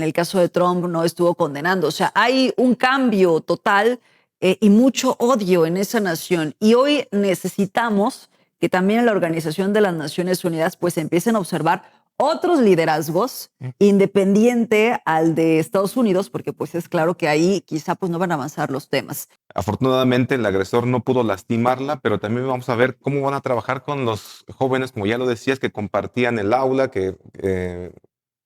en el caso de Trump no estuvo condenando. O sea, hay un cambio total y mucho odio en esa nación. Y hoy necesitamos que también en la Organización de las Naciones Unidas pues empiecen a observar otros liderazgos independiente al de Estados Unidos, porque pues es claro que ahí quizá pues no van a avanzar los temas. Afortunadamente el agresor no pudo lastimarla, pero también vamos a ver cómo van a trabajar con los jóvenes, como ya lo decías, que compartían el aula, que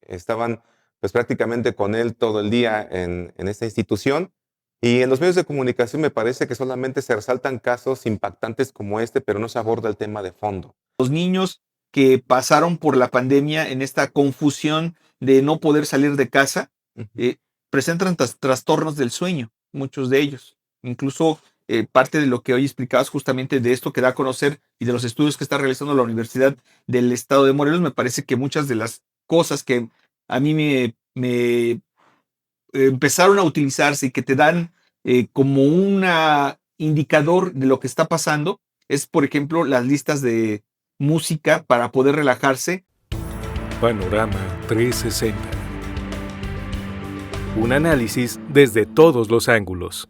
estaban pues prácticamente con él todo el día en esta institución. Y en los medios de comunicación me parece que solamente se resaltan casos impactantes como este, pero no se aborda el tema de fondo. Los niños que pasaron por la pandemia en esta confusión de no poder salir de casa, presentan trastornos del sueño, muchos de ellos. Incluso parte de lo que hoy explicabas justamente de esto que da a conocer y de los estudios que está realizando la Universidad del Estado de Morelos, me parece que muchas de las cosas que a mí me empezaron a utilizarse y que te dan como un indicador de lo que está pasando, es por ejemplo las listas de música para poder relajarse. Panorama 360. Un análisis desde todos los ángulos.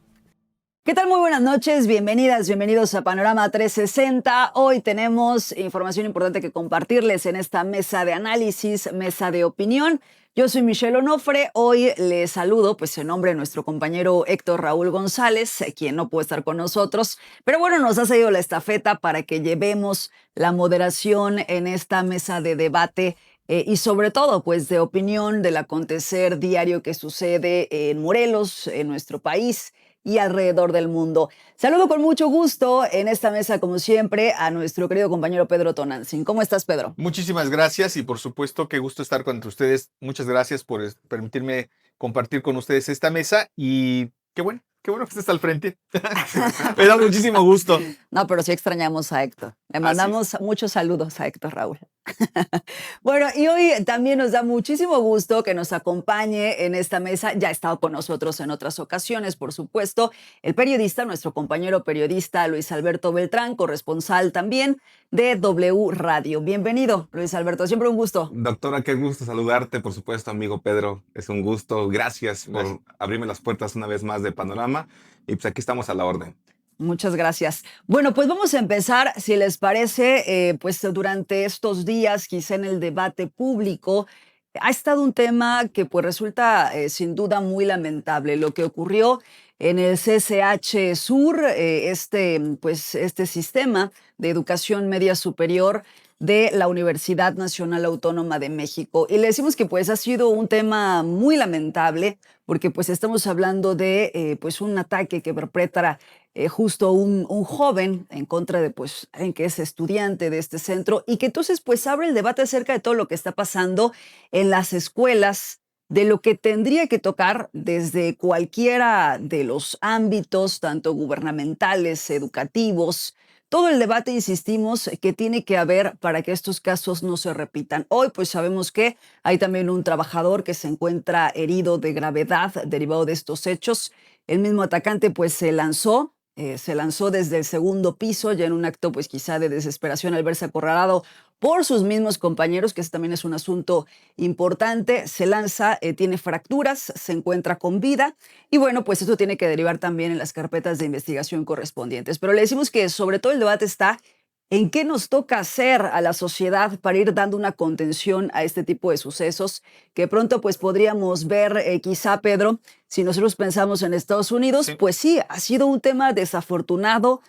¿Qué tal? Muy buenas noches, bienvenidas, bienvenidos a Panorama 360. Hoy tenemos información importante que compartirles en esta mesa de análisis, mesa de opinión. Yo soy Michelle Onofre, hoy les saludo pues en nombre de nuestro compañero Héctor Raúl González, quien no puede estar con nosotros, pero bueno, nos ha cedido la estafeta para que llevemos la moderación en esta mesa de debate y sobre todo pues de opinión del acontecer diario que sucede en Morelos, en nuestro país y alrededor del mundo. Saludo con mucho gusto en esta mesa, como siempre, a nuestro querido compañero Pedro Tonantzin. ¿Cómo estás, Pedro? Muchísimas gracias y por supuesto qué gusto estar con ustedes. Muchas gracias por permitirme compartir con ustedes esta mesa y qué bueno que estés al frente. Me da muchísimo gusto. No, pero sí extrañamos a Héctor. Le mandamos muchos saludos a Héctor Raúl. Bueno, y hoy también nos da muchísimo gusto que nos acompañe en esta mesa. Ya ha estado con nosotros en otras ocasiones, por supuesto, el periodista, nuestro compañero periodista Luis Alberto Beltrán, corresponsal también de W Radio. Bienvenido, Luis Alberto, siempre un gusto. Doctora, qué gusto saludarte, por supuesto, amigo Pedro. Es un gusto. Gracias por abrirme las puertas una vez más de Panorama. Y pues aquí estamos a la orden. Muchas gracias. Bueno, pues vamos a empezar, si les parece, pues durante estos días, quizá en el debate público, ha estado un tema que pues resulta sin duda muy lamentable. Lo que ocurrió en el CCH Sur, este sistema de educación media superior de la Universidad Nacional Autónoma de México. Y le decimos que pues ha sido un tema muy lamentable porque pues estamos hablando de pues un ataque que perpetra justo un joven en contra de pues en que es estudiante de este centro y que entonces pues abre el debate acerca de todo lo que está pasando en las escuelas, de lo que tendría que tocar desde cualquiera de los ámbitos, tanto gubernamentales, educativos, todo el debate, insistimos, que tiene que haber para que estos casos no se repitan. Hoy, pues sabemos que hay también un trabajador que se encuentra herido de gravedad derivado de estos hechos. El mismo atacante, pues se lanzó desde el segundo piso, ya en un acto, pues quizá de desesperación al verse acorralado por sus mismos compañeros, que ese también es un asunto importante. Se lanza, tiene fracturas, se encuentra con vida y bueno, pues eso tiene que derivar también en las carpetas de investigación correspondientes. Pero le decimos que sobre todo el debate está en qué nos toca hacer a la sociedad para ir dando una contención a este tipo de sucesos que pronto pues podríamos ver, quizá, Pedro, si nosotros pensamos en Estados Unidos, sí. Pues sí, ha sido un tema desafortunado,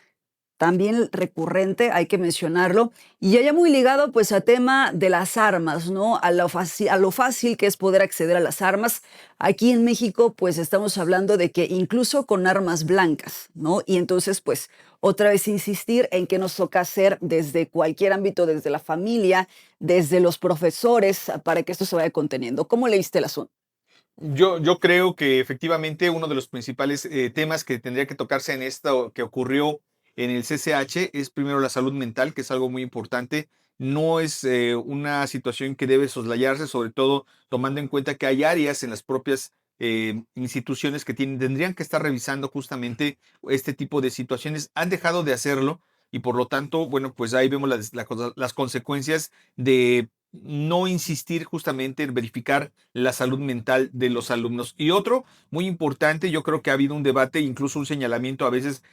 también recurrente, hay que mencionarlo, y ya muy ligado pues a tema de las armas, ¿no? A lo fácil que es poder acceder a las armas. Aquí en México pues estamos hablando de que incluso con armas blancas, ¿no? Y entonces pues otra vez insistir en que nos toca hacer desde cualquier ámbito, desde la familia, desde los profesores, para que esto se vaya conteniendo. ¿Cómo leíste el asunto? Yo creo que efectivamente uno de los principales temas que tendría que tocarse en esto que ocurrió en el CCH es primero la salud mental, que es algo muy importante. No es una situación que debe soslayarse, sobre todo tomando en cuenta que hay áreas en las propias instituciones que tendrían que estar revisando justamente este tipo de situaciones. Han dejado de hacerlo y por lo tanto, bueno, pues ahí vemos las consecuencias de no insistir justamente en verificar la salud mental de los alumnos. Y otro muy importante, yo creo que ha habido un debate, incluso un señalamiento a veces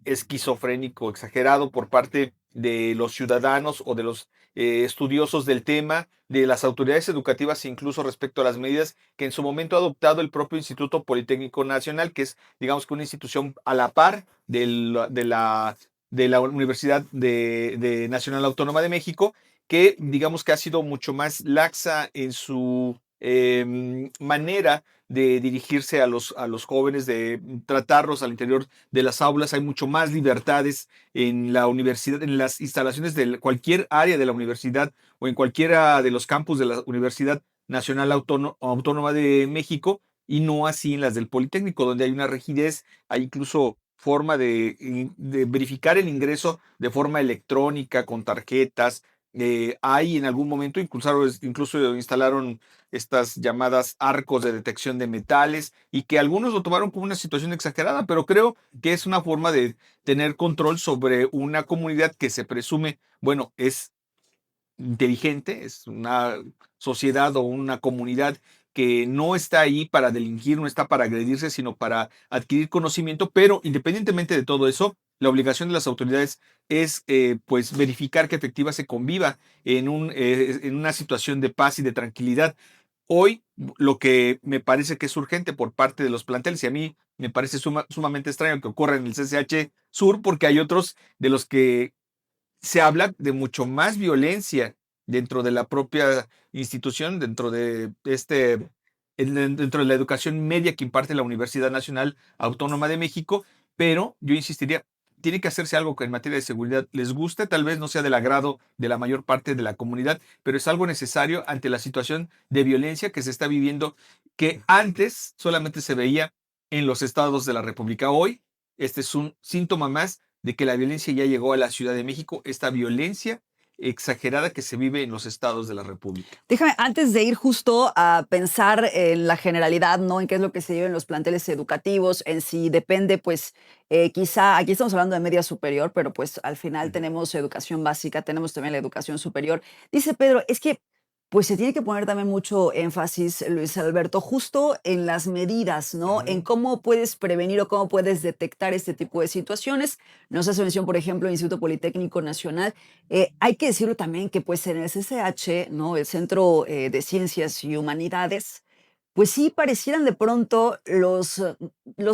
esquizofrénico, exagerado por parte de los ciudadanos o de los estudiosos del tema, de las autoridades educativas, incluso respecto a las medidas que en su momento ha adoptado el propio Instituto Politécnico Nacional, que es, digamos, que una institución a la par de la Universidad Nacional Autónoma de México, que digamos que ha sido mucho más laxa en su manera de dirigirse a los jóvenes, de tratarlos al interior de las aulas. Hay mucho más libertades en la universidad, en las instalaciones de cualquier área de la universidad o en cualquiera de los campus de la Universidad Nacional Autónoma de México, y no así en las del Politécnico, donde hay una rigidez, hay incluso forma de verificar el ingreso de forma electrónica, con tarjetas. Hay en algún momento incluso instalaron estas llamadas arcos de detección de metales, y que algunos lo tomaron como una situación exagerada, pero creo que es una forma de tener control sobre una comunidad que se presume, bueno, es inteligente, es una sociedad o una comunidad que no está ahí para delinquir, no está para agredirse, sino para adquirir conocimiento. Pero independientemente de todo eso, la obligación de las autoridades es pues verificar que efectiva se conviva en una situación de paz y de tranquilidad. Hoy lo que me parece que es urgente por parte de los planteles, y a mí me parece sumamente extraño que ocurra en el CCH Sur, porque hay otros de los que se habla de mucho más violencia dentro de la propia institución, dentro de la educación media que imparte la Universidad Nacional Autónoma de México. Pero yo insistiría, tiene que hacerse algo que en materia de seguridad les guste, tal vez no sea del agrado de la mayor parte de la comunidad, pero es algo necesario ante la situación de violencia que se está viviendo, que antes solamente se veía en los estados de la República. Hoy, este es un síntoma más de que la violencia ya llegó a la Ciudad de México, esta violencia exagerada que se vive en los estados de la República. Déjame, antes de ir justo a pensar en la generalidad, ¿no? En qué es lo que se lleva en los planteles educativos, en si depende, pues, quizá, aquí estamos hablando de media superior, pero pues al final tenemos educación básica, tenemos también la educación superior. Dice Pedro, es que pues se tiene que poner también mucho énfasis, Luis Alberto, justo en las medidas, ¿no? En cómo puedes prevenir o cómo puedes detectar este tipo de situaciones. Nos hace mención, por ejemplo, el Instituto Politécnico Nacional. Hay que decirlo también que pues en el CCH, ¿no? El Centro de Ciencias y Humanidades, pues sí parecieran de pronto los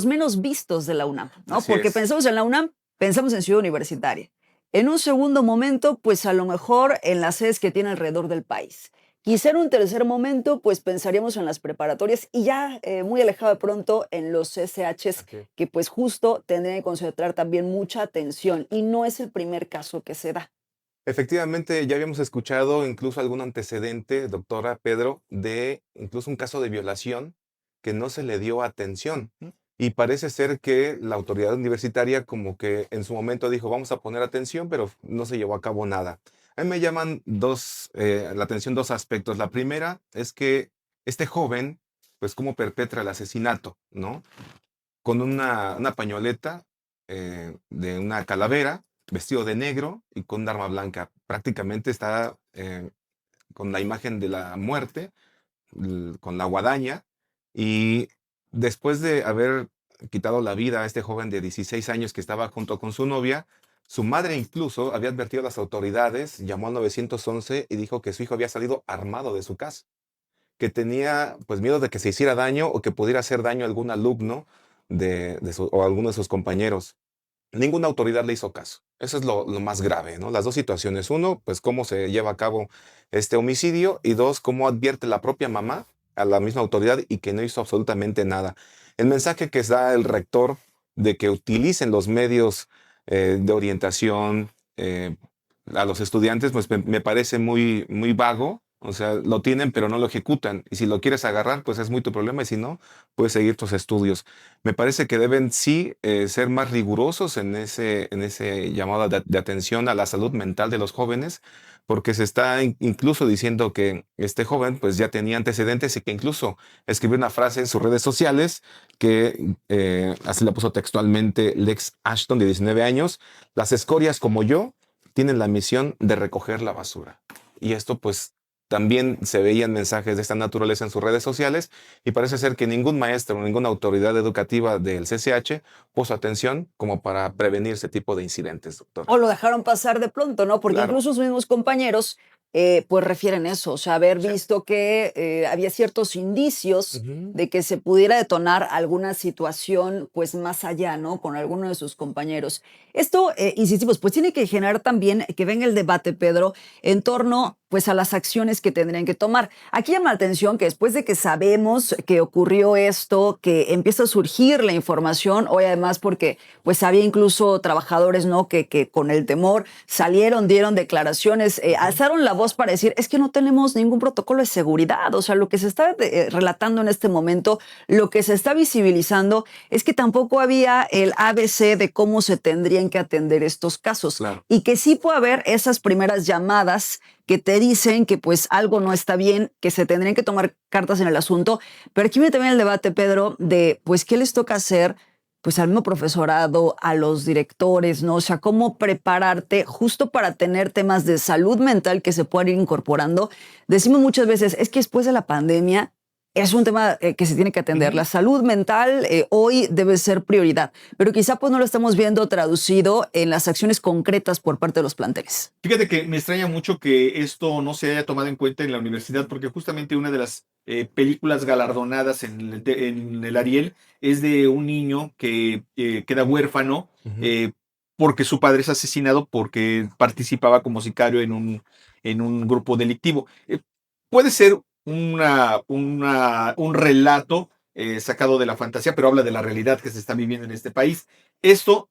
menos vistos de la UNAM, ¿no? Así Porque es. pensamos en la UNAM, pensamos en Ciudad Universitaria. En un segundo momento, pues a lo mejor en las sedes que tiene alrededor del país. Quizá en un tercer momento, pues pensaríamos en las preparatorias y ya muy alejado de pronto en los CCHs, Ok. que pues justo tendrían que concentrar también mucha atención y no es el primer caso que se da. Efectivamente, ya habíamos escuchado incluso algún antecedente, doctora Pedro, de incluso un caso de violación que no se le dio atención. Y parece ser que la autoridad universitaria como que en su momento dijo, vamos a poner atención, pero no se llevó a cabo nada. A mí me llaman la atención dos aspectos. La primera es que este joven, pues cómo perpetra el asesinato, ¿no? Con una pañoleta de una calavera, vestido de negro y con un arma blanca. Prácticamente está con la imagen de la muerte, con la guadaña, y después de haber quitado la vida a este joven de 16 años que estaba junto con su novia, su madre incluso había advertido a las autoridades, llamó al 911 y dijo que su hijo había salido armado de su casa, que tenía pues miedo de que se hiciera daño o que pudiera hacer daño a algún alumno o a alguno de sus compañeros. Ninguna autoridad le hizo caso. Eso es lo más grave, ¿no? Las dos situaciones. Uno, pues cómo se lleva a cabo este homicidio, y dos, cómo advierte la propia mamá a la misma autoridad y que no hizo absolutamente nada. El mensaje que da el rector de que utilicen los medios de orientación a los estudiantes, pues me parece muy, muy vago. O sea, lo tienen, pero no lo ejecutan. Y si lo quieres agarrar, pues es muy tu problema. Y si no, puedes seguir tus estudios. Me parece que deben sí ser más rigurosos en ese llamado de atención a la salud mental de los jóvenes, porque se está incluso diciendo que este joven pues ya tenía antecedentes y que incluso escribió una frase en sus redes sociales que así la puso textualmente Lex Ashton, de 19 años: las escorias como yo tienen la misión de recoger la basura. Y esto pues también se veían mensajes de esta naturaleza en sus redes sociales y parece ser que ningún maestro, ninguna autoridad educativa del CCH puso atención como para prevenir ese tipo de incidentes, doctor. O lo dejaron pasar de pronto, ¿no? Porque Claro. incluso sus mismos compañeros pues refieren eso, o sea, haber visto que había ciertos indicios Ujú. de que se pudiera detonar alguna situación pues más allá, ¿no? Con alguno de sus compañeros. Esto, insistimos, pues tiene que generar también que venga el debate, Pedro, en torno pues a las acciones que tendrían que tomar. Aquí llama la atención que después de que sabemos que ocurrió esto, que empieza a surgir la información, hoy además porque pues había incluso trabajadores, ¿no? Que con el temor salieron, dieron declaraciones, alzaron la voz para decir, es que no tenemos ningún protocolo de seguridad. O sea, lo que se está relatando en este momento, lo que se está visibilizando es que tampoco había el ABC de cómo se tendrían que atender estos casos. Claro. Y que sí puede haber esas primeras llamadas que te dicen que pues algo no está bien, que se tendrían que tomar cartas en el asunto. Pero aquí viene también el debate, Pedro, de pues qué les toca hacer pues al mismo profesorado, a los directores, ¿no? O sea, cómo prepararte justo para tener temas de salud mental que se puedan ir incorporando. Decimos muchas veces, es que después de la pandemia es un tema que se tiene que atender. Ujú. La salud mental hoy debe ser prioridad, pero quizá pues no lo estamos viendo traducido en las acciones concretas por parte de los planteles. Fíjate que me extraña mucho que esto no se haya tomado en cuenta en la universidad, porque justamente una de las películas galardonadas en el Ariel es de un niño que queda huérfano Ujú. porque su padre es asesinado porque participaba como sicario en un grupo delictivo. Puede ser un relato sacado de la fantasía, pero habla de la realidad que se está viviendo en este país. Esto,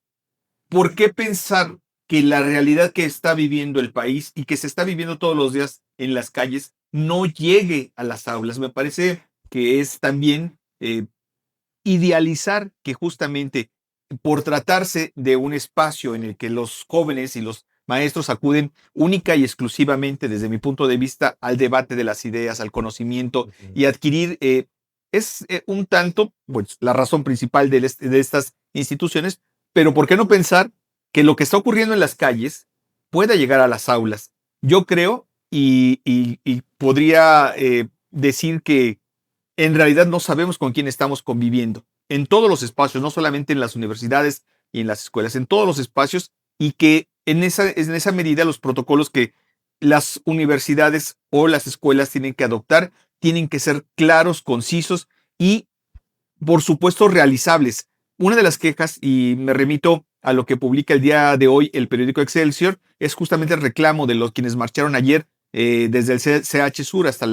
¿por qué pensar que la realidad que está viviendo el país y que se está viviendo todos los días en las calles no llegue a las aulas? Me parece que es también idealizar que justamente por tratarse de un espacio en el que los jóvenes y los maestros acuden única y exclusivamente, desde mi punto de vista, al debate de las ideas, al conocimiento Ujú. y adquirir, es un tanto, pues, la razón principal de estas instituciones, pero ¿por qué no pensar que lo que está ocurriendo en las calles pueda llegar a las aulas? Yo creo y podría decir que en realidad no sabemos con quién estamos conviviendo en todos los espacios, no solamente en las universidades y en las escuelas, en todos los espacios, y que en esa medida los protocolos que las universidades o las escuelas tienen que adoptar tienen que ser claros, concisos y, por supuesto, realizables. Una de las quejas, y me remito a lo que publica el día de hoy el periódico Excelsior, es justamente el reclamo de los quienes marcharon ayer desde el CH Sur hasta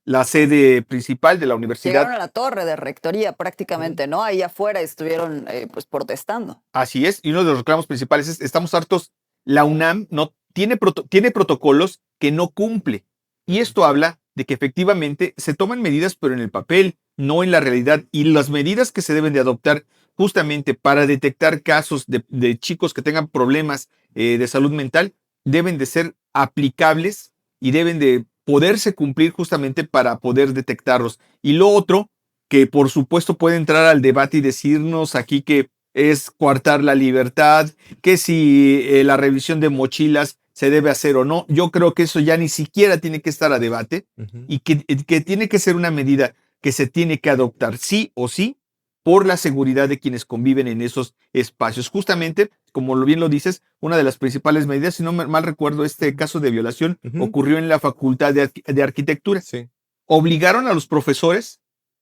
la sede principal de la universidad. Llegaron a la torre de rectoría prácticamente, ¿no? Ahí afuera estuvieron pues protestando. Así es, y uno de los reclamos principales es, estamos hartos, la UNAM no tiene, tiene protocolos que no cumple. Y esto habla de que efectivamente se toman medidas, pero en el papel, no en la realidad. Y las medidas que se deben de adoptar justamente para detectar casos de chicos que tengan problemas de salud mental deben de ser aplicables y deben de poderse cumplir justamente para poder detectarlos. Y lo otro, que por supuesto puede entrar al debate y decirnos aquí que es coartar la libertad, que si la revisión de mochilas se debe hacer o no. Yo creo que eso ya ni siquiera tiene que estar a debate Ujú. y que tiene que ser una medida que se tiene que adoptar sí o sí por la seguridad de quienes conviven en esos espacios. Justamente, como bien lo dices, una de las principales medidas, si no mal recuerdo, este caso de violación Ujú. ocurrió en la Facultad de Arquitectura. Sí. Obligaron a los profesores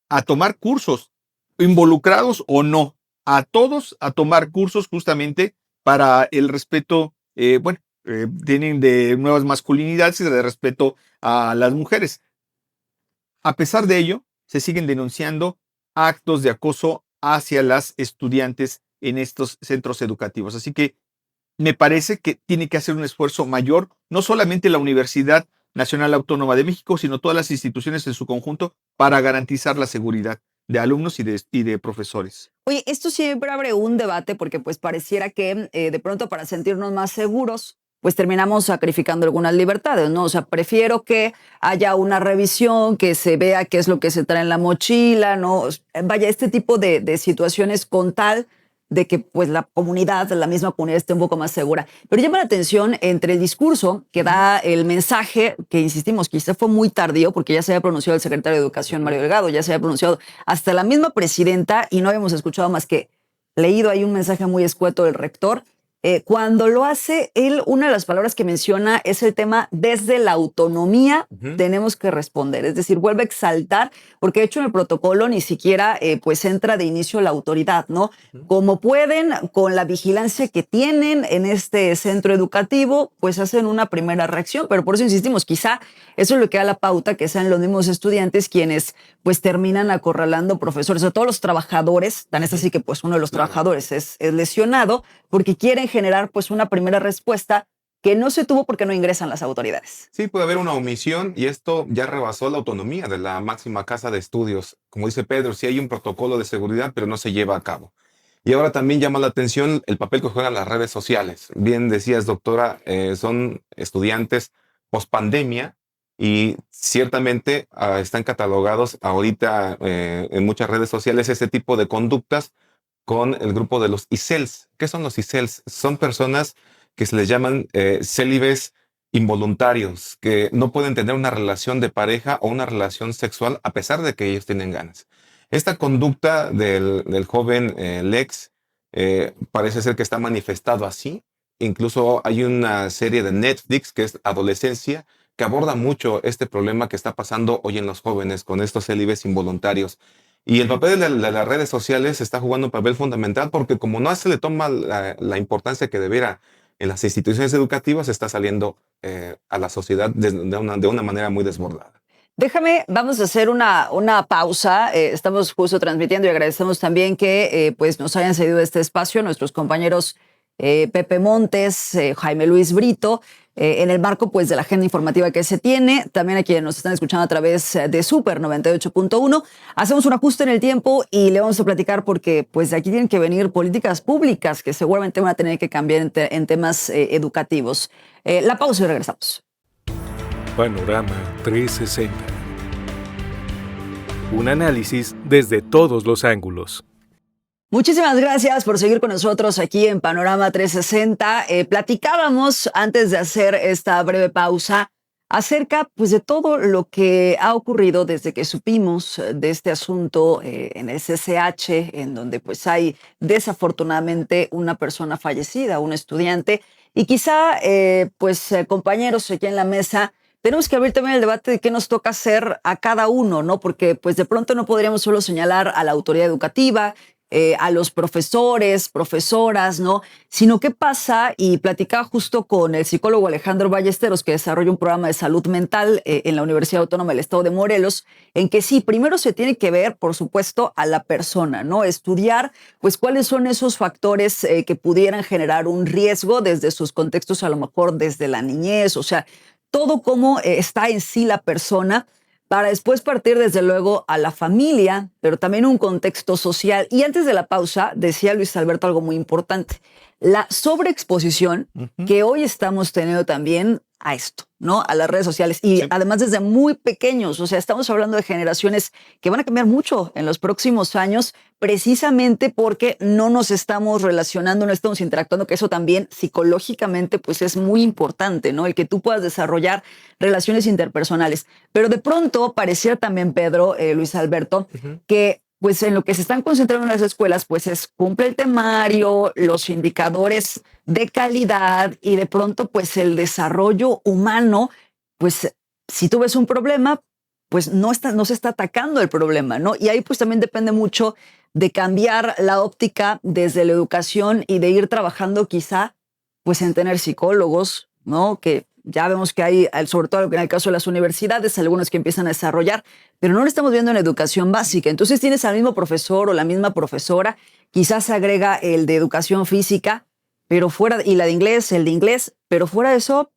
a tomar cursos, involucrados o no, a todos a tomar cursos justamente para el respeto, tienen de nuevas masculinidades y de respeto a las mujeres. A pesar de ello, se siguen denunciando actos de acoso hacia las estudiantes en estos centros educativos. Así que me parece que tiene que hacer un esfuerzo mayor, no solamente la Universidad Nacional Autónoma de México, sino todas las instituciones en su conjunto para garantizar la seguridad de alumnos y de profesores. Oye, esto siempre abre un debate porque pues pareciera que de pronto para sentirnos más seguros, pues terminamos sacrificando algunas libertades, ¿no? O sea, prefiero que haya una revisión, que se vea qué es lo que se trae en la mochila, ¿no? Vaya, este tipo de situaciones con tal de que pues la misma comunidad esté un poco más segura. Pero llama la atención entre el discurso que da el mensaje, que insistimos, quizá fue muy tardío porque ya se había pronunciado el secretario de Educación, Mario Delgado, ya se había pronunciado hasta la misma presidenta y no habíamos escuchado más que leído ahí un mensaje muy escueto del rector. Cuando lo hace, él, una de las palabras que menciona es el tema desde la autonomía tenemos que responder. Es decir, vuelve a exaltar, porque de hecho en el protocolo ni siquiera pues entra de inicio la autoridad, ¿no? Como pueden, con la vigilancia que tienen en este centro educativo, pues hacen una primera reacción. Pero por eso insistimos, quizá eso es lo que da la pauta, que sean los mismos estudiantes quienes pues terminan acorralando profesores, o todos los trabajadores, tan es así que pues uno de los trabajadores es lesionado, porque quieren generar pues una primera respuesta que no se tuvo porque no ingresan las autoridades. Sí, puede haber una omisión y esto ya rebasó la autonomía de la máxima casa de estudios. Como dice Pedro, sí hay un protocolo de seguridad, pero no se lleva a cabo. Y ahora también llama la atención el papel que juegan las redes sociales. Bien decías, doctora, son estudiantes post-pandemia y ciertamente están catalogados ahorita en muchas redes sociales ese tipo de conductas con el grupo de los ICELs. ¿Qué son los ICELs? Son personas que se les llaman célibes involuntarios, que no pueden tener una relación de pareja o una relación sexual a pesar de que ellos tienen ganas. Esta conducta del joven Lex parece ser que está manifestado así. Incluso hay una serie de Netflix que es Adolescencia, que aborda mucho este problema que está pasando hoy en los jóvenes con estos célibes involuntarios. Y el papel de las redes sociales está jugando un papel fundamental porque como no se le toma la importancia que debiera en las instituciones educativas, está saliendo a la sociedad de una manera muy desbordada. Déjame, vamos a hacer una pausa. Estamos justo transmitiendo y agradecemos también que pues nos hayan cedido este espacio nuestros compañeros Pepe Montes, Jaime Luis Brito, en el marco pues de la agenda informativa que se tiene, también a quienes nos están escuchando a través de Super 98.1. Hacemos un ajuste en el tiempo y le vamos a platicar porque pues de aquí tienen que venir políticas públicas que seguramente van a tener que cambiar en temas educativos. La pausa y regresamos. Panorama 360. Un análisis desde todos los ángulos. Muchísimas gracias por seguir con nosotros aquí en Panorama 360. Platicábamos antes de hacer esta breve pausa acerca pues de todo lo que ha ocurrido desde que supimos de este asunto en el CCH, en donde pues hay desafortunadamente una persona fallecida, un estudiante, y quizá compañeros aquí en la mesa tenemos que abrir también el debate de qué nos toca hacer a cada uno, ¿no? Porque pues de pronto no podríamos solo señalar a la autoridad educativa, a los profesores, profesoras, ¿no? Sino qué pasa, y platicaba justo con el psicólogo Alejandro Ballesteros, que desarrolla un programa de salud mental en la Universidad Autónoma del Estado de Morelos, en que sí, primero se tiene que ver, por supuesto, a la persona, ¿no? Estudiar, pues, cuáles son esos factores que pudieran generar un riesgo desde sus contextos, a lo mejor desde la niñez, o sea, todo cómo está en sí la persona, para después partir desde luego a la familia, pero también un contexto social. Y antes de la pausa, decía Luis Alberto algo muy importante, la sobreexposición que hoy estamos teniendo también a esto, ¿no? A las redes sociales. Y además desde muy pequeños, o sea, estamos hablando de generaciones que van a cambiar mucho en los próximos años, precisamente porque no nos estamos relacionando, no estamos interactuando, que eso también psicológicamente pues es muy importante, ¿no? El que tú puedas desarrollar relaciones interpersonales. Pero de pronto parecía también, Pedro, Luis Alberto, que pues en lo que se están concentrando en las escuelas, pues es cumple el temario, los indicadores de calidad y de pronto pues el desarrollo humano, pues si tú ves un problema, pues no se está atacando el problema, ¿no? Y ahí pues también depende mucho de cambiar la óptica desde la educación y de ir trabajando quizá pues en tener psicólogos, ¿no? Que ya vemos que hay, sobre todo en el caso de las universidades, algunos que empiezan a desarrollar, pero no lo estamos viendo en educación básica. Entonces tienes al mismo profesor o la misma profesora, quizás se agrega el de educación física, pero fuera, y la de inglés, el de inglés, pero fuera de eso,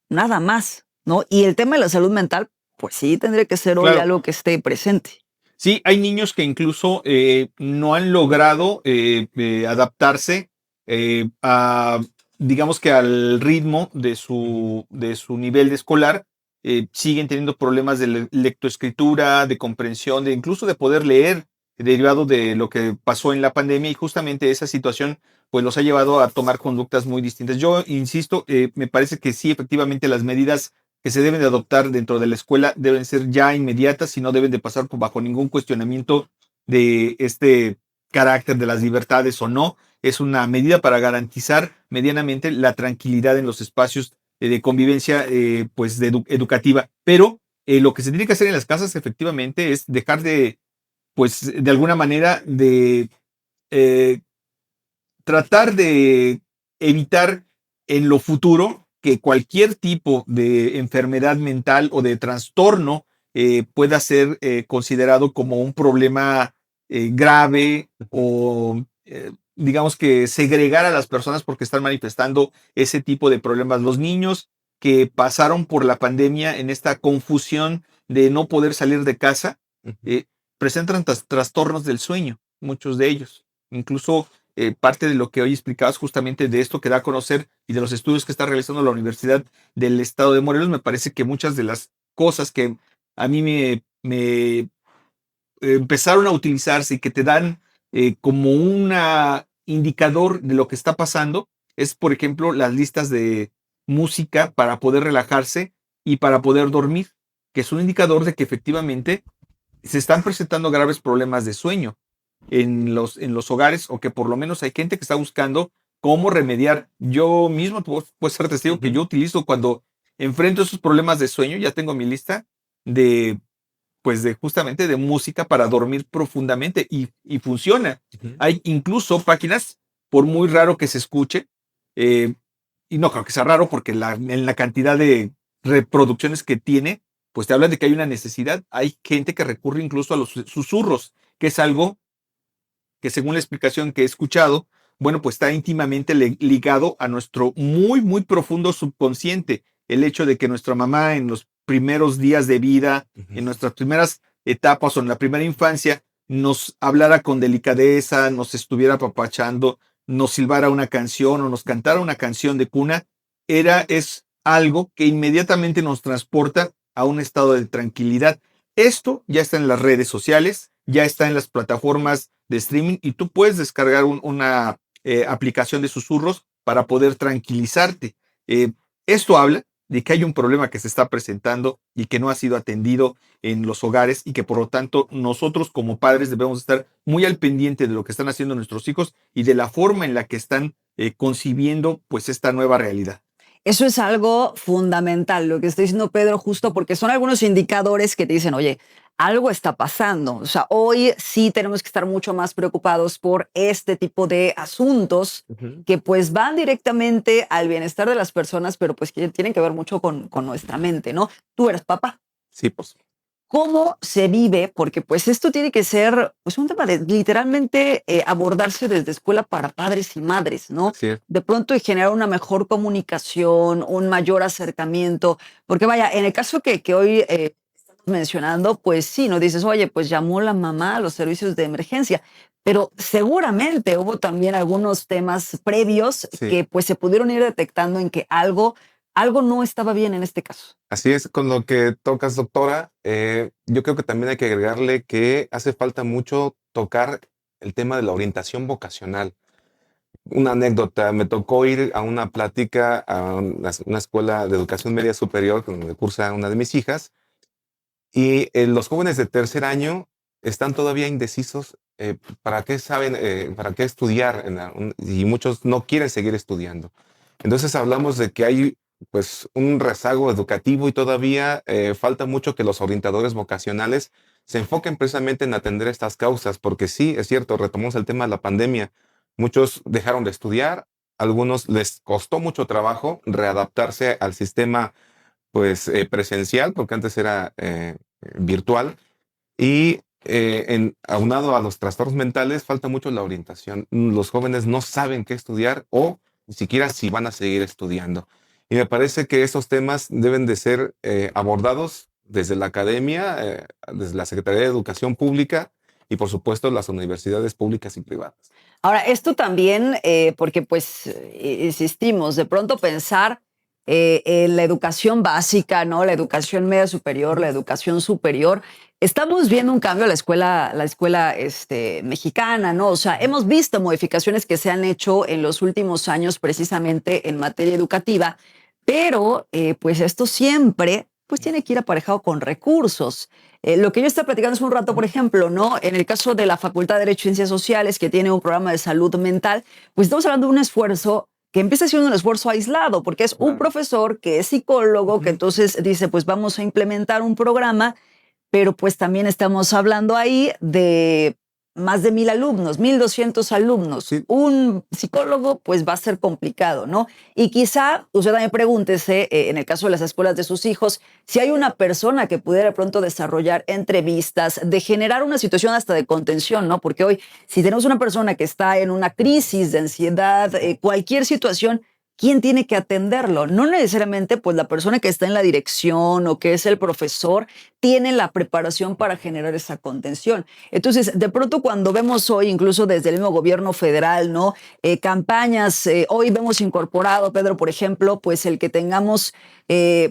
nada más, ¿no? Y el tema de la salud mental, pues sí, tendría que ser hoy algo que esté presente. Sí, hay niños que incluso no han logrado adaptarse a, digamos que al ritmo de su nivel de escolar, siguen teniendo problemas de lectoescritura, de comprensión, incluso de poder leer derivado de lo que pasó en la pandemia, y justamente esa situación pues los ha llevado a tomar conductas muy distintas. Yo insisto, me parece que sí, efectivamente las medidas que se deben de adoptar dentro de la escuela deben ser ya inmediatas y no deben de pasar bajo ningún cuestionamiento de este carácter de las libertades o no. Es una medida para garantizar medianamente la tranquilidad en los espacios de convivencia pues educativa. Pero lo que se tiene que hacer en las casas efectivamente es dejar de, pues de alguna manera, de eh, tratar de evitar en lo futuro que cualquier tipo de enfermedad mental o de trastorno pueda ser considerado como un problema grave o digamos que segregar a las personas porque están manifestando ese tipo de problemas. Los niños que pasaron por la pandemia en esta confusión de no poder salir de casa, eh, presentan trastornos del sueño, muchos de ellos. Incluso parte de lo que hoy explicabas justamente de esto que da a conocer y de los estudios que está realizando la Universidad del Estado de Morelos, me parece que muchas de las cosas que a mí me empezaron a utilizarse y que te dan como un indicador de lo que está pasando es, por ejemplo, las listas de música para poder relajarse y para poder dormir, que es un indicador de que efectivamente se están presentando graves problemas de sueño en los hogares, o que por lo menos hay gente que está buscando cómo remediar. Yo mismo puedo ser testigo que yo utilizo cuando enfrento esos problemas de sueño, ya tengo mi lista de, pues de justamente de música para dormir profundamente y funciona. Hay incluso páginas, por muy raro que se escuche, eh, y no creo que sea raro porque en la cantidad de reproducciones que tiene, pues te hablan de que hay una necesidad. Hay gente que recurre incluso a los susurros, que es algo que según la explicación que he escuchado, bueno, pues está íntimamente ligado a nuestro muy, muy profundo subconsciente. El hecho de que nuestra mamá en los primeros días de vida, en nuestras primeras etapas o en la primera infancia, nos hablara con delicadeza, nos estuviera apapachando, nos silbara una canción o nos cantara una canción de cuna, es algo que inmediatamente nos transporta a un estado de tranquilidad. Esto ya está en las redes sociales, ya está en las plataformas de streaming y tú puedes descargar una aplicación de susurros para poder tranquilizarte. Esto habla de que hay un problema que se está presentando y que no ha sido atendido en los hogares, y que por lo tanto nosotros como padres debemos estar muy al pendiente de lo que están haciendo nuestros hijos y de la forma en la que están concibiendo pues esta nueva realidad. Eso es algo fundamental, lo que está diciendo Pedro, justo porque son algunos indicadores que te dicen, oye, algo está pasando. O sea, hoy sí tenemos que estar mucho más preocupados por este tipo de asuntos que pues van directamente al bienestar de las personas, pero pues que tienen que ver mucho con nuestra mente, ¿no? Tú eres papá. Sí, pues. ¿Cómo se vive? Porque pues esto tiene que ser pues un tema de literalmente abordarse desde escuela para padres y madres, ¿no? Así es. De pronto y generar una mejor comunicación, un mayor acercamiento, porque vaya, en el caso que hoy estamos mencionando, pues sí, no dices, oye, pues llamó la mamá a los servicios de emergencia, pero seguramente hubo también algunos temas previos Sí. que pues se pudieron ir detectando en que algo no estaba bien en este caso. Así es, con lo que tocas, doctora, yo creo que también hay que agregarle que hace falta mucho tocar el tema de la orientación vocacional. Una anécdota, me tocó ir a una plática a una escuela de educación media superior donde cursa una de mis hijas, y los jóvenes de tercer año están todavía indecisos para qué saben, para qué estudiar, y muchos no quieren seguir estudiando. Entonces hablamos de que hay pues un rezago educativo y todavía falta mucho que los orientadores vocacionales se enfoquen precisamente en atender estas causas, porque sí, es cierto, retomamos el tema de la pandemia, muchos dejaron de estudiar, algunos les costó mucho trabajo readaptarse al sistema pues presencial, porque antes era virtual, y aunado a los trastornos mentales, falta mucho la orientación. Los jóvenes no saben qué estudiar o ni siquiera si van a seguir estudiando. Y me parece que esos temas deben de ser abordados desde la academia, desde la Secretaría de Educación Pública y, por supuesto, las universidades públicas y privadas. Ahora, esto también, porque pues insistimos, de pronto pensar en la educación básica, ¿no? La educación media superior, la educación superior. Estamos viendo un cambio a la escuela mexicana, ¿no? O sea, hemos visto modificaciones que se han hecho en los últimos años precisamente en materia educativa, pero pues esto siempre pues tiene que ir aparejado con recursos. Lo que yo estaba platicando hace un rato, por ejemplo, ¿no? En el caso de la Facultad de Derecho y Ciencias Sociales, que tiene un programa de salud mental, pues estamos hablando de un esfuerzo que empieza siendo un esfuerzo aislado, porque es un profesor que es psicólogo, que entonces dice, pues vamos a implementar un programa, pero pues también estamos hablando ahí de más de 1,000 alumnos, 1,200 alumnos. Sí. Un psicólogo, pues va a ser complicado, ¿no? Y quizá usted también pregúntese, en el caso de las escuelas de sus hijos, si hay una persona que pudiera de pronto desarrollar entrevistas, de generar una situación hasta de contención, ¿no? Porque hoy, si tenemos una persona que está en una crisis de ansiedad, cualquier situación, ¿quién tiene que atenderlo? No necesariamente pues la persona que está en la dirección o que es el profesor tiene la preparación para generar esa contención. Entonces, de pronto cuando vemos hoy, incluso desde el mismo gobierno federal, ¿no? Campañas, hoy vemos incorporado, Pedro, por ejemplo, pues el que tengamos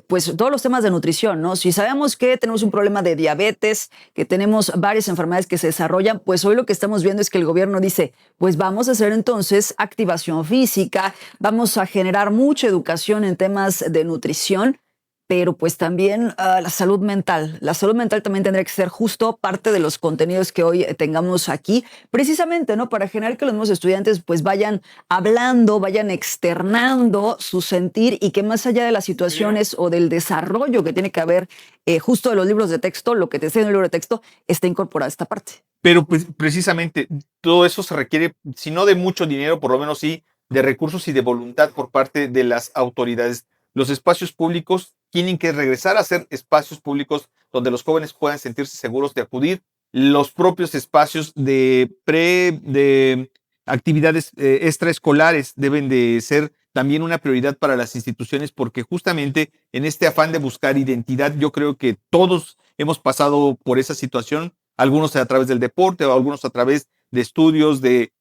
pues todos los temas de nutrición, ¿no? Si sabemos que tenemos un problema de diabetes, que tenemos varias enfermedades que se desarrollan, pues hoy lo que estamos viendo es que el gobierno dice, pues vamos a hacer entonces activación física, vamos a generar mucha educación en temas de nutrición, pero pues también la salud mental. La salud mental también tendría que ser justo parte de los contenidos que hoy tengamos aquí, precisamente, ¿no? Para generar que los nuevos estudiantes pues vayan hablando, vayan externando su sentir y que más allá de las situaciones o del desarrollo que tiene que haber justo de los libros de texto, lo que te enseña en el libro de texto, esté incorporada esta parte. Pero pues, precisamente todo eso se requiere, si no de mucho dinero, por lo menos sí de recursos y de voluntad por parte de las autoridades. Los espacios públicos tienen que regresar a ser espacios públicos donde los jóvenes puedan sentirse seguros de acudir. Los propios espacios de actividades extraescolares deben de ser también una prioridad para las instituciones, porque justamente en este afán de buscar identidad, yo creo que todos hemos pasado por esa situación, algunos a través del deporte, o algunos a través de estudios, de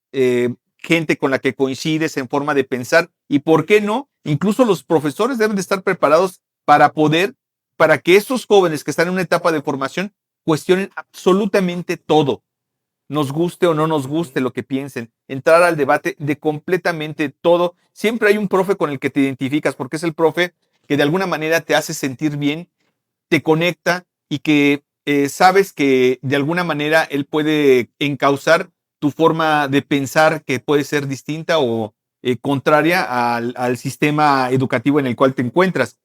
gente con la que coincides en forma de pensar, y por qué no, incluso los profesores deben de estar preparados para que estos jóvenes que están en una etapa de formación cuestionen absolutamente todo, nos guste o no nos guste lo que piensen, entrar al debate de completamente todo. Siempre hay un profe con el que te identificas, porque es el profe que de alguna manera te hace sentir bien, te conecta y que sabes que de alguna manera él puede encauzar tu forma de pensar, que puede ser distinta o contraria al sistema educativo en el cual te encuentras.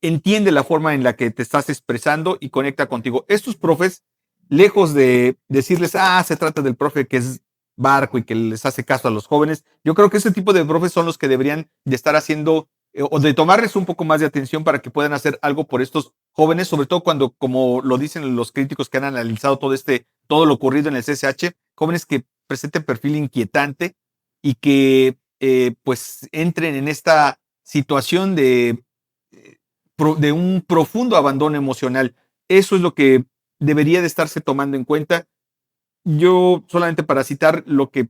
Entiende la forma en la que te estás expresando y conecta contigo. Estos profes, lejos de decirles, se trata del profe que es barco y que les hace caso a los jóvenes, yo creo que ese tipo de profes son los que deberían de estar haciendo o de tomarles un poco más de atención para que puedan hacer algo por estos jóvenes, sobre todo cuando, como lo dicen los críticos que han analizado todo lo ocurrido en el CCH, jóvenes que presenten perfil inquietante y que pues entren en esta situación de un profundo abandono emocional. Eso es lo que debería de estarse tomando en cuenta. Yo solamente para citar lo que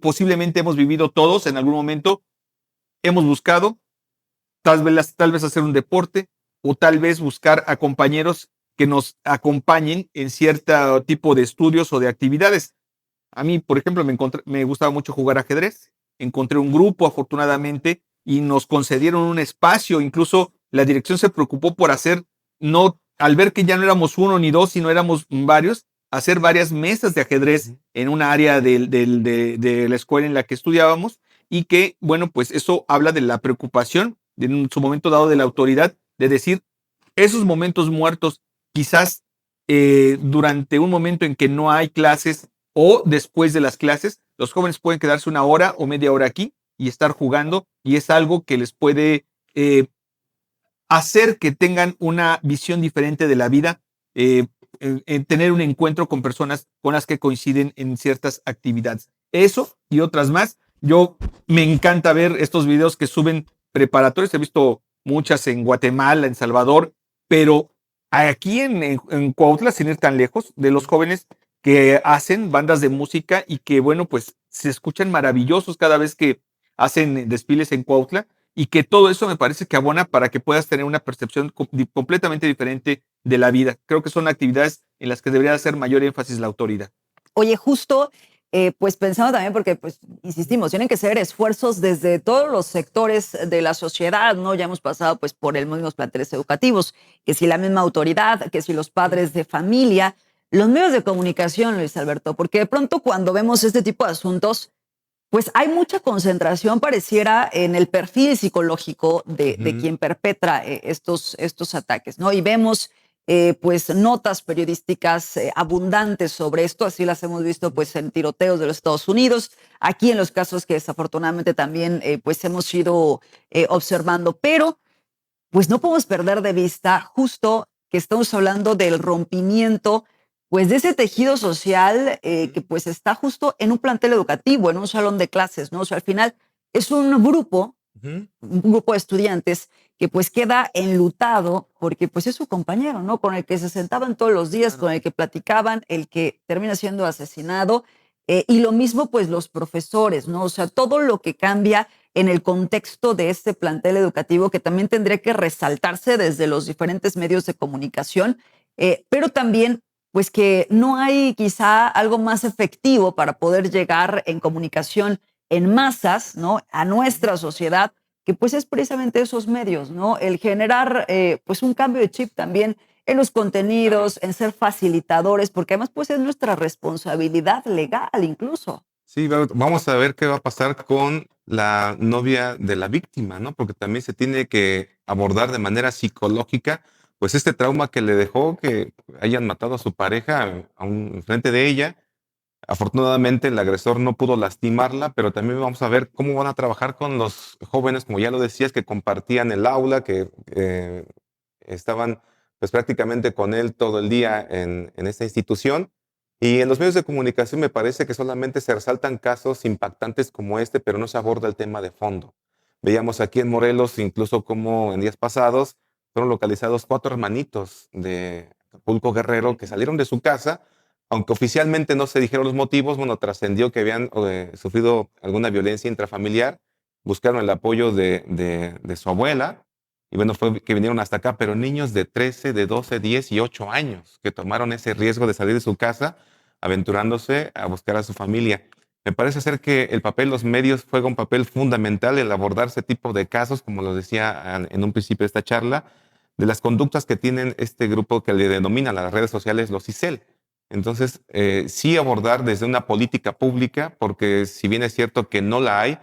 posiblemente hemos vivido todos en algún momento, hemos buscado tal vez hacer un deporte o tal vez buscar a compañeros que nos acompañen en cierto tipo de estudios o de actividades. A mí, por ejemplo, me gustaba mucho jugar ajedrez. Encontré un grupo, afortunadamente, y nos concedieron un espacio. Incluso la dirección se preocupó por al ver que ya no éramos uno ni dos, sino éramos varios, hacer varias mesas de ajedrez en una área de la escuela en la que estudiábamos, y que, bueno, pues eso habla de la preocupación en su momento dado de la autoridad, de decir, esos momentos muertos, quizás durante un momento en que no hay clases o después de las clases, los jóvenes pueden quedarse una hora o media hora aquí y estar jugando, y es algo que les puede hacer que tengan una visión diferente de la vida, tener un encuentro con personas con las que coinciden en ciertas actividades. Eso y otras más. Me encanta ver estos videos que suben preparatorios. He visto muchas en Guatemala, en Salvador, pero aquí en Cuautla, sin ir tan lejos, de los jóvenes que hacen bandas de música y que, bueno, pues se escuchan maravillosos cada vez que hacen desfiles en Cuautla. y que todo eso me parece que abona para que puedas tener una percepción completamente diferente de la vida. Creo que son actividades en las que debería hacer mayor énfasis la autoridad. Oye, justo, pues pensando también, porque pues insistimos, tienen que ser esfuerzos desde todos los sectores de la sociedad, ¿no? Ya hemos pasado pues por el mismos planteles educativos, que si la misma autoridad, que si los padres de familia, los medios de comunicación, Luis Alberto, porque de pronto cuando vemos este tipo de asuntos, pues hay mucha concentración, pareciera, en el perfil psicológico de quien perpetra estos ataques, ¿no? Y vemos pues notas periodísticas abundantes sobre esto, así las hemos visto pues en tiroteos de los Estados Unidos, aquí en los casos que desafortunadamente también pues hemos ido observando, pero pues no podemos perder de vista justo que estamos hablando del rompimiento pues de ese tejido social que pues está justo en un plantel educativo, en un salón de clases, ¿no? O sea, al final es un grupo de estudiantes que pues queda enlutado porque pues es su compañero, ¿no? Con el que se sentaban todos los días, con el que platicaban, el que termina siendo asesinado. Y lo mismo pues los profesores, ¿no? O sea, todo lo que cambia en el contexto de este plantel educativo que también tendría que resaltarse desde los diferentes medios de comunicación, pero también pues que no hay quizá algo más efectivo para poder llegar en comunicación en masas, ¿no? A nuestra sociedad, que pues es precisamente esos medios, ¿no? El generar pues un cambio de chip también en los contenidos, en ser facilitadores, porque además pues es nuestra responsabilidad legal incluso. Sí, vamos a ver qué va a pasar con la novia de la víctima, ¿no? Porque también se tiene que abordar de manera psicológica, pues este trauma que le dejó que hayan matado a su pareja enfrente de ella. Afortunadamente el agresor no pudo lastimarla, pero también vamos a ver cómo van a trabajar con los jóvenes, como ya lo decías, que compartían el aula, que estaban pues prácticamente con él todo el día en esta institución. Y en los medios de comunicación me parece que solamente se resaltan casos impactantes como este, pero no se aborda el tema de fondo. Veíamos aquí en Morelos, incluso como en días pasados, fueron localizados 4 hermanitos de Acapulco Guerrero que salieron de su casa, aunque oficialmente no se dijeron los motivos, bueno, trascendió que habían sufrido alguna violencia intrafamiliar, buscaron el apoyo de su abuela, y bueno, fue que vinieron hasta acá, pero niños de 13, de 12, 10 y 8 años que tomaron ese riesgo de salir de su casa, aventurándose a buscar a su familia. Me parece ser que el papel de los medios juega un papel fundamental en abordar ese tipo de casos, como lo decía en un principio de esta charla, de las conductas que tienen este grupo que le denominan a las redes sociales los ICEL. Entonces, sí abordar desde una política pública, porque si bien es cierto que no la hay,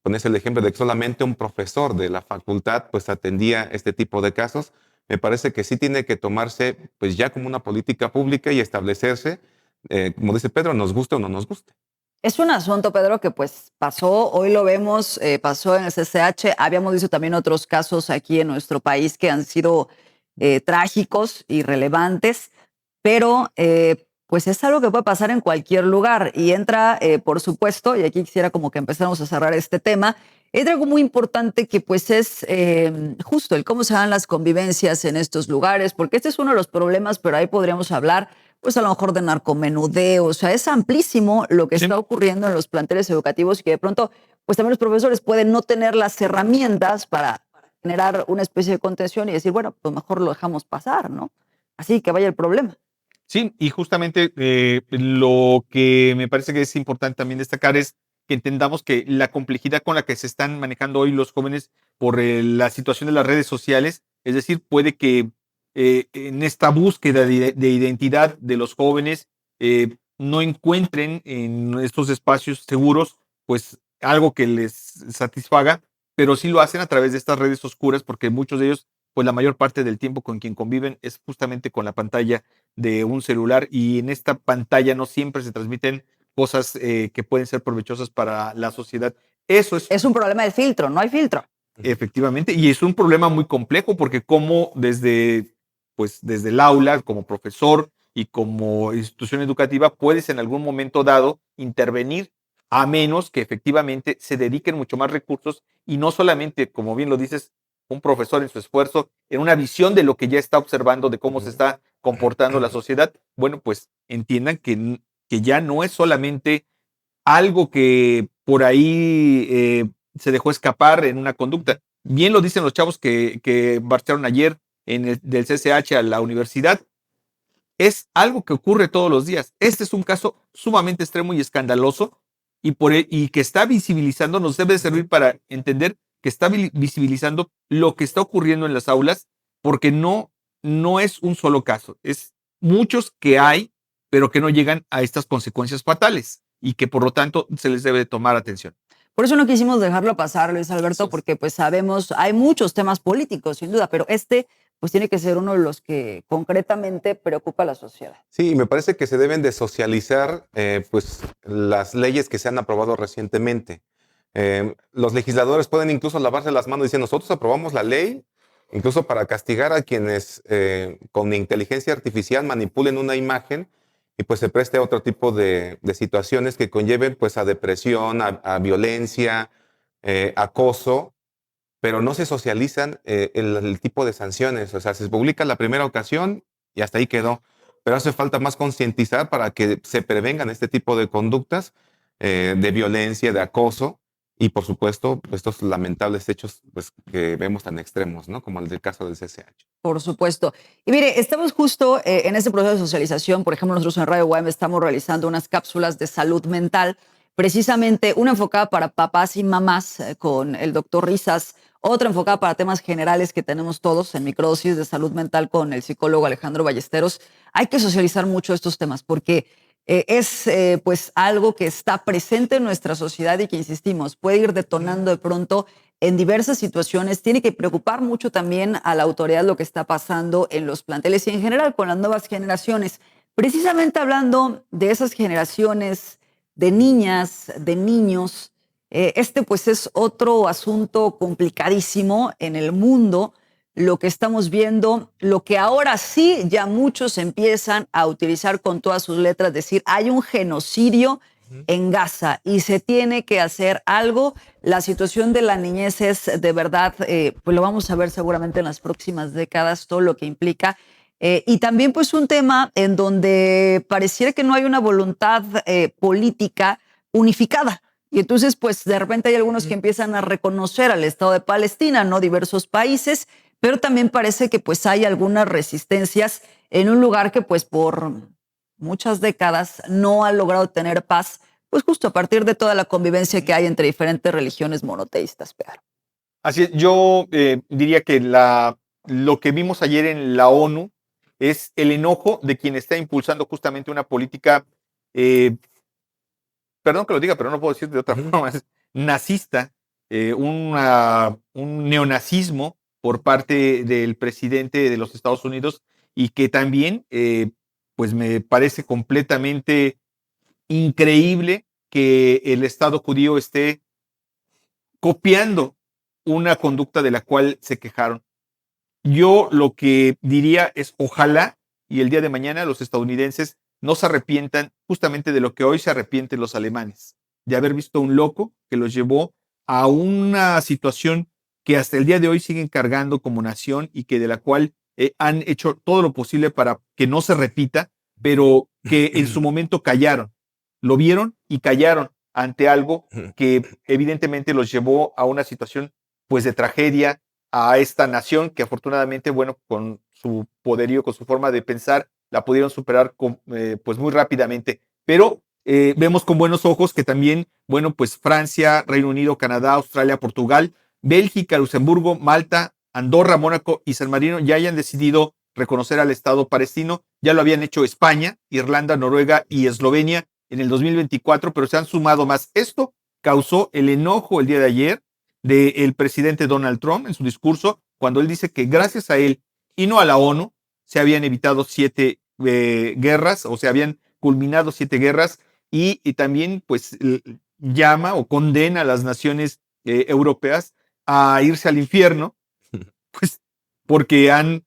pones el ejemplo de que solamente un profesor de la facultad pues atendía este tipo de casos, me parece que sí tiene que tomarse pues ya como una política pública y establecerse, como dice Pedro, nos guste o no nos guste. Es un asunto, Pedro, que pues pasó, hoy lo vemos, pasó en el CCH, habíamos visto también otros casos aquí en nuestro país que han sido trágicos y relevantes, pero pues es algo que puede pasar en cualquier lugar y entra, por supuesto, y aquí quisiera como que empezáramos a cerrar este tema, entra algo muy importante que pues es justo el cómo se dan las convivencias en estos lugares, porque este es uno de los problemas, pero ahí podríamos hablar pues a lo mejor de narcomenudeo, o sea, es amplísimo lo que está ocurriendo en los planteles educativos y que de pronto, pues también los profesores pueden no tener las herramientas para generar una especie de contención y decir, bueno, pues mejor lo dejamos pasar, ¿no? Así que vaya el problema. Sí, y justamente lo que me parece que es importante también destacar es que entendamos que la complejidad con la que se están manejando hoy los jóvenes por la situación de las redes sociales, es decir, puede que en esta búsqueda de identidad de los jóvenes no encuentren en estos espacios seguros pues algo que les satisfaga, pero sí lo hacen a través de estas redes oscuras porque muchos de ellos, pues la mayor parte del tiempo con quien conviven es justamente con la pantalla de un celular y en esta pantalla no siempre se transmiten cosas que pueden ser provechosas para la sociedad. Eso es Es un problema del filtro, no hay filtro. efectivamente, y es un problema muy complejo porque como desde el aula, como profesor y como institución educativa, puedes en algún momento dado intervenir a menos que efectivamente se dediquen mucho más recursos y no solamente, como bien lo dices, un profesor en su esfuerzo, en una visión de lo que ya está observando, de cómo se está comportando la sociedad, bueno, pues entiendan que ya no es solamente algo que por ahí se dejó escapar en una conducta. Bien lo dicen los chavos que marcharon ayer del CCH a la universidad. Es algo que ocurre todos los días. Este es un caso sumamente extremo y escandaloso y que está visibilizando, nos debe servir para entender que está visibilizando lo que está ocurriendo en las aulas, porque no es un solo caso, es muchos que hay, pero que no llegan a estas consecuencias fatales y que por lo tanto se les debe tomar atención. Por eso no quisimos dejarlo pasar, Luis Alberto, porque pues sabemos, hay muchos temas políticos, sin duda, pero pues tiene que ser uno de los que concretamente preocupa a la sociedad. Sí, me parece que se deben de socializar pues las leyes que se han aprobado recientemente. Los legisladores pueden incluso lavarse las manos diciendo, nosotros aprobamos la ley, incluso para castigar a quienes con inteligencia artificial manipulen una imagen y pues se preste a otro tipo de situaciones que conlleven pues a depresión, a violencia, acoso, pero no se socializan el tipo de sanciones. O sea, se publica la primera ocasión y hasta ahí quedó. Pero hace falta más concientizar para que se prevengan este tipo de conductas de violencia, de acoso y, por supuesto, estos lamentables hechos pues, que vemos tan extremos, ¿no? Como el del caso del CCH. Por supuesto. Y mire, estamos justo en este proceso de socialización. Por ejemplo, nosotros en Radio UAM estamos realizando unas cápsulas de salud mental, precisamente una enfocada para papás y mamás con el doctor Risas, otra enfocada para temas generales que tenemos todos en Microdosis de Salud Mental con el psicólogo Alejandro Ballesteros. Hay que socializar mucho estos temas porque es pues algo que está presente en nuestra sociedad y que, insistimos, puede ir detonando de pronto en diversas situaciones. Tiene que preocupar mucho también a la autoridad lo que está pasando en los planteles y en general con las nuevas generaciones. Precisamente hablando de esas generaciones de niñas, de niños, pues es otro asunto complicadísimo en el mundo, lo que estamos viendo, lo que ahora sí ya muchos empiezan a utilizar con todas sus letras, decir, hay un genocidio en Gaza y se tiene que hacer algo. La situación de la niñez es de verdad, pues lo vamos a ver seguramente en las próximas décadas, todo lo que implica. Y también pues un tema en donde pareciera que no hay una voluntad política unificada. Y entonces, pues de repente hay algunos que empiezan a reconocer al Estado de Palestina, ¿no? Diversos países, pero también parece que pues hay algunas resistencias en un lugar que pues por muchas décadas no ha logrado tener paz, pues justo a partir de toda la convivencia que hay entre diferentes religiones monoteístas, Pedro. Así es, yo diría que lo que vimos ayer en la ONU es el enojo de quien está impulsando justamente una política, perdón que lo diga, pero no puedo decir de otra forma, es nazista, un neonazismo por parte del presidente de los Estados Unidos y que también, pues me parece completamente increíble que el Estado judío esté copiando una conducta de la cual se quejaron. Yo lo que diría es ojalá y el día de mañana los estadounidenses no se arrepientan justamente de lo que hoy se arrepienten los alemanes, de haber visto a un loco que los llevó a una situación que hasta el día de hoy siguen cargando como nación y que de la cual han hecho todo lo posible para que no se repita, pero que en su momento callaron, lo vieron y callaron ante algo que evidentemente los llevó a una situación pues de tragedia, a esta nación que afortunadamente, bueno, con su poderío, con su forma de pensar, la pudieron superar pues muy rápidamente. Pero vemos con buenos ojos que también, bueno, pues Francia, Reino Unido, Canadá, Australia, Portugal, Bélgica, Luxemburgo, Malta, Andorra, Mónaco y San Marino ya hayan decidido reconocer al Estado palestino. Ya lo habían hecho España, Irlanda, Noruega y Eslovenia en el 2024, pero se han sumado más. Esto causó el enojo el día de ayer del presidente Donald Trump en su discurso, cuando él dice que gracias a él y no a la ONU se habían evitado 7 guerras o se habían culminado 7 guerras y también pues llama o condena a las naciones europeas a irse al infierno, pues porque han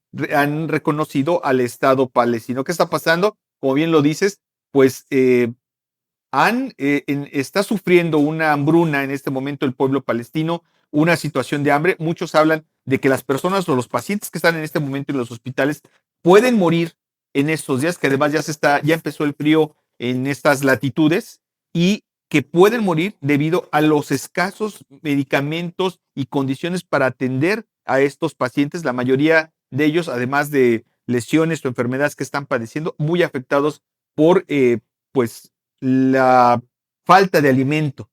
reconocido al Estado palestino. ¿Qué está pasando? Como bien lo dices, pues está sufriendo una hambruna en este momento el pueblo palestino, una situación de hambre. Muchos hablan de que las personas o los pacientes que están en este momento en los hospitales pueden morir en estos días, que además ya empezó el frío en estas latitudes y que pueden morir debido a los escasos medicamentos y condiciones para atender a estos pacientes, la mayoría de ellos, además de lesiones o enfermedades que están padeciendo, muy afectados por pues la falta de alimento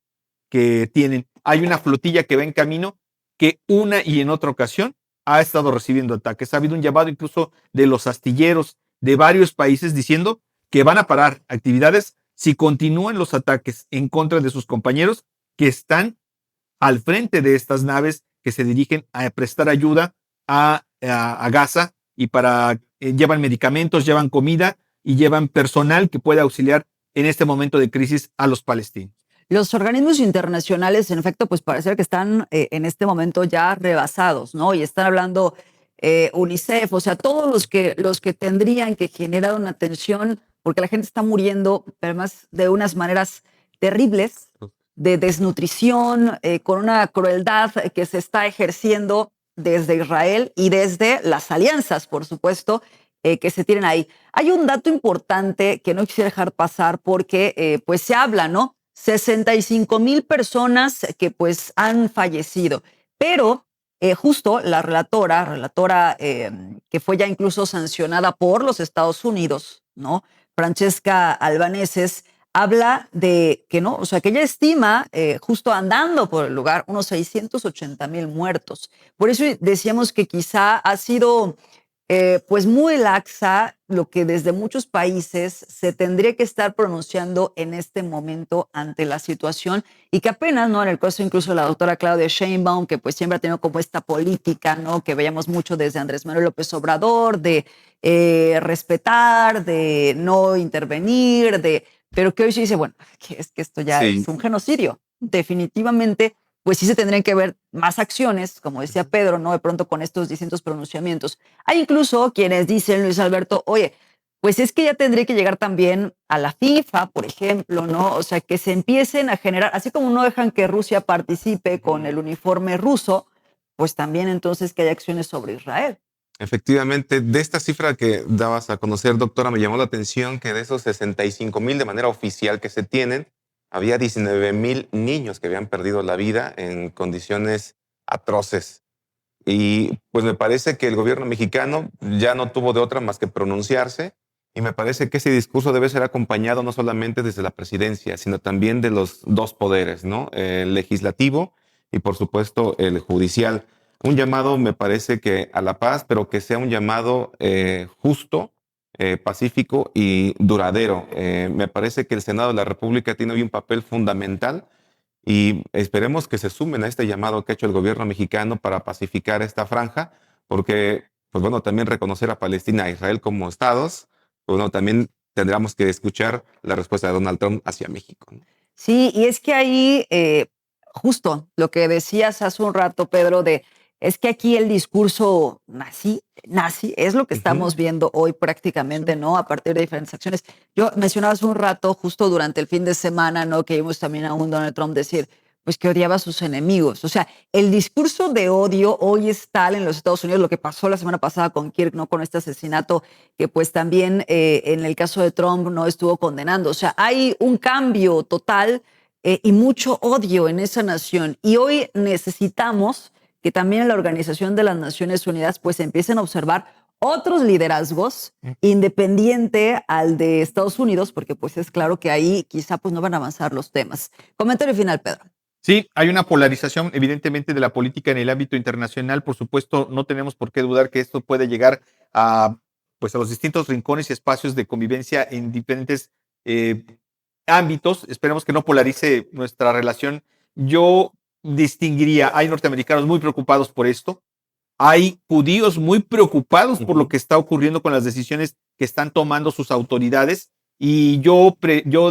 que tienen. Hay una flotilla que va en camino que una y en otra ocasión ha estado recibiendo ataques. Ha habido un llamado incluso de los astilleros de varios países diciendo que van a parar actividades si continúan los ataques en contra de sus compañeros que están al frente de estas naves que se dirigen a prestar ayuda a Gaza y llevan medicamentos, llevan comida y llevan personal que puede auxiliar en este momento de crisis a los palestinos. Los organismos internacionales, en efecto, pues parece que están en este momento ya rebasados, ¿no? Y están hablando UNICEF, o sea, todos los que tendrían que generar una atención, porque la gente está muriendo, además de unas maneras terribles, de desnutrición, con una crueldad que se está ejerciendo desde Israel y desde las alianzas, por supuesto, que se tienen ahí. Hay un dato importante que no quisiera dejar pasar porque pues se habla, ¿no? 65,000 personas que pues han fallecido, pero justo la relatora que fue ya incluso sancionada por los Estados Unidos, ¿no? Francesca Albaneses, habla de que no, o sea, que ella estima, justo andando por el lugar, unos 680,000 muertos. Por eso decíamos que quizá ha sido pues muy laxa lo que desde muchos países se tendría que estar pronunciando en este momento ante la situación y que apenas, ¿no? En el caso incluso de la doctora Claudia Sheinbaum, que pues siempre ha tenido como esta política, ¿no? Que veíamos mucho desde Andrés Manuel López Obrador, de respetar, de no intervenir, pero que hoy se dice, bueno, que es que esto ya es un genocidio. Definitivamente, pues sí se tendrían que ver más acciones, como decía Pedro, ¿no? De pronto con estos distintos pronunciamientos. Hay incluso quienes dicen, Luis Alberto, oye, pues es que ya tendría que llegar también a la FIFA, por ejemplo, ¿no? O sea, que se empiecen a generar, así como no dejan que Rusia participe con el uniforme ruso, pues también entonces que haya acciones sobre Israel. Efectivamente, de esta cifra que dabas a conocer, doctora, me llamó la atención que de esos 65,000 de manera oficial que se tienen, había 19,000 niños que habían perdido la vida en condiciones atroces. Y pues me parece que el gobierno mexicano ya no tuvo de otra más que pronunciarse, y me parece que ese discurso debe ser acompañado no solamente desde la presidencia, sino también de los dos poderes, ¿no? El legislativo y por supuesto el judicial. Un llamado, me parece, que a la paz, pero que sea un llamado justo, pacífico y duradero. Me parece que el Senado de la República tiene hoy un papel fundamental y esperemos que se sumen a este llamado que ha hecho el gobierno mexicano para pacificar esta franja, porque, pues bueno, también reconocer a Palestina e Israel como estados, pues bueno, también tendríamos que escuchar la respuesta de Donald Trump hacia México, ¿no? Sí, y es que ahí, justo lo que decías hace un rato, Pedro, es que aquí el discurso nazi, es lo que estamos viendo hoy prácticamente, ¿no? A partir de diferentes acciones. Yo mencionaba hace un rato, justo durante el fin de semana, ¿no? Que vimos también a un Donald Trump decir, pues que odiaba a sus enemigos. O sea, el discurso de odio hoy es tal en los Estados Unidos, lo que pasó la semana pasada con Kirk, ¿no? Con este asesinato, que pues también en el caso de Trump no estuvo condenando. O sea, hay un cambio total y mucho odio en esa nación. Y hoy necesitamos que también en la Organización de las Naciones Unidas pues empiecen a observar otros liderazgos independiente al de Estados Unidos, porque pues es claro que ahí quizá pues no van a avanzar los temas. Comentario final, Pedro. Sí, hay una polarización evidentemente de la política en el ámbito internacional. Por supuesto, no tenemos por qué dudar que esto puede llegar pues a los distintos rincones y espacios de convivencia en diferentes ámbitos. Esperemos que no polarice nuestra relación. Yo distinguiría, hay norteamericanos muy preocupados por esto, hay judíos muy preocupados por lo que está ocurriendo con las decisiones que están tomando sus autoridades, y yo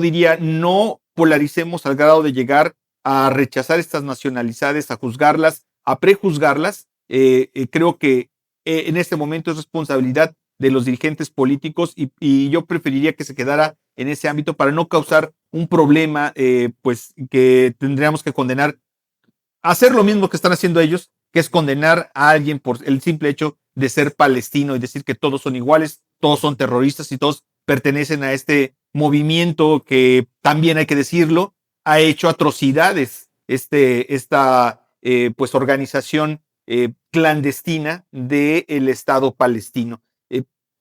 diría, no polaricemos al grado de llegar a rechazar estas nacionalidades, a juzgarlas, a prejuzgarlas. Creo que en este momento es responsabilidad de los dirigentes políticos, y yo preferiría que se quedara en ese ámbito para no causar un problema, pues que tendríamos que condenar, hacer lo mismo que están haciendo ellos, que es condenar a alguien por el simple hecho de ser palestino y decir que todos son iguales, todos son terroristas y todos pertenecen a este movimiento que también hay que decirlo, ha hecho atrocidades esta pues organización clandestina del Estado palestino.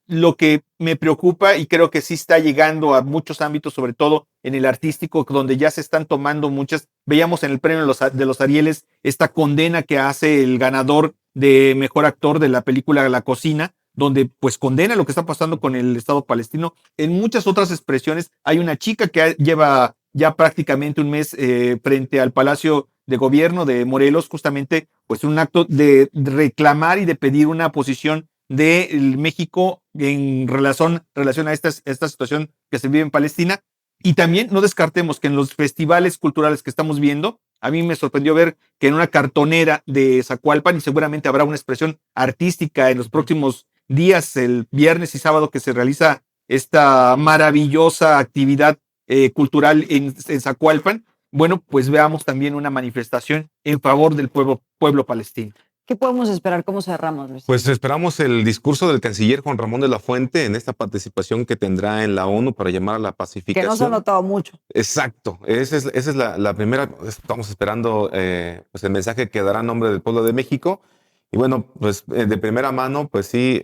Lo que me preocupa, y creo que sí está llegando a muchos ámbitos, sobre todo en el artístico, donde ya se están tomando muchas. Veíamos en el premio de los Arieles esta condena que hace el ganador de mejor actor de la película La Cocina, donde pues condena lo que está pasando con el Estado palestino. En muchas otras expresiones, hay una chica que lleva ya prácticamente un mes frente al Palacio de Gobierno de Morelos, justamente pues un acto de reclamar y de pedir una posición de México en relación a esta situación que se vive en Palestina. Y también no descartemos que en los festivales culturales que estamos viendo, a mí me sorprendió ver que en una cartonera de Zacualpan, y seguramente habrá una expresión artística en los próximos días, el viernes y sábado, que se realiza esta maravillosa actividad cultural en Zacualpan. Bueno, pues veamos también una manifestación en favor del pueblo palestino. ¿Qué podemos esperar? ¿Cómo cerramos, Luis? Pues esperamos el discurso del canciller Juan Ramón de la Fuente en esta participación que tendrá en la ONU para llamar a la pacificación. Que no se ha notado mucho. Exacto, esa es la primera. Estamos esperando pues el mensaje que dará en nombre del pueblo de México. Y bueno, pues de primera mano, pues sí,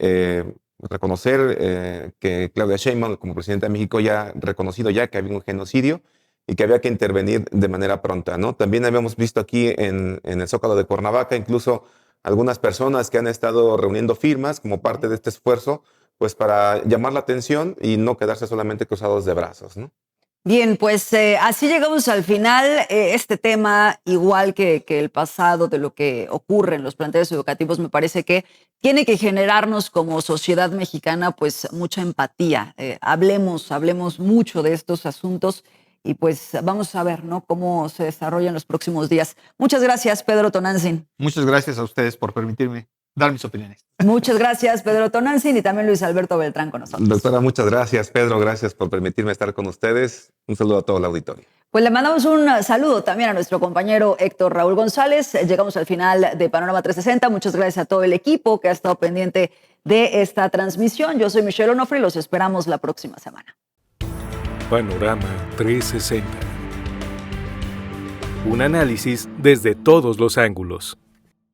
reconocer que Claudia Sheinbaum como presidenta de México ya ha reconocido ya que había un genocidio y que había que intervenir de manera pronta, ¿no? También habíamos visto aquí en el Zócalo de Cuernavaca incluso algunas personas que han estado reuniendo firmas como parte de este esfuerzo, pues para llamar la atención y no quedarse solamente cruzados de brazos, ¿no? Bien, pues así llegamos al final. Este tema, igual que el pasado de lo que ocurre en los planteles educativos, me parece que tiene que generarnos como sociedad mexicana pues mucha empatía. Hablemos mucho de estos asuntos y pues vamos a ver, ¿no?, cómo se desarrollan los próximos días. Muchas gracias, Pedro Tonantzin. Muchas gracias a ustedes por permitirme dar mis opiniones. Muchas gracias, Pedro Tonantzin, y también Luis Alberto Beltrán con nosotros. Doctora, muchas gracias. Pedro, gracias por permitirme estar con ustedes. Un saludo a todo el auditorio. Pues le mandamos un saludo también a nuestro compañero Héctor Raúl González. Llegamos al final de Panorama 360. Muchas gracias a todo el equipo que ha estado pendiente de esta transmisión. Yo soy Michelle Onofre y los esperamos la próxima semana. Panorama 360. Un análisis desde todos los ángulos.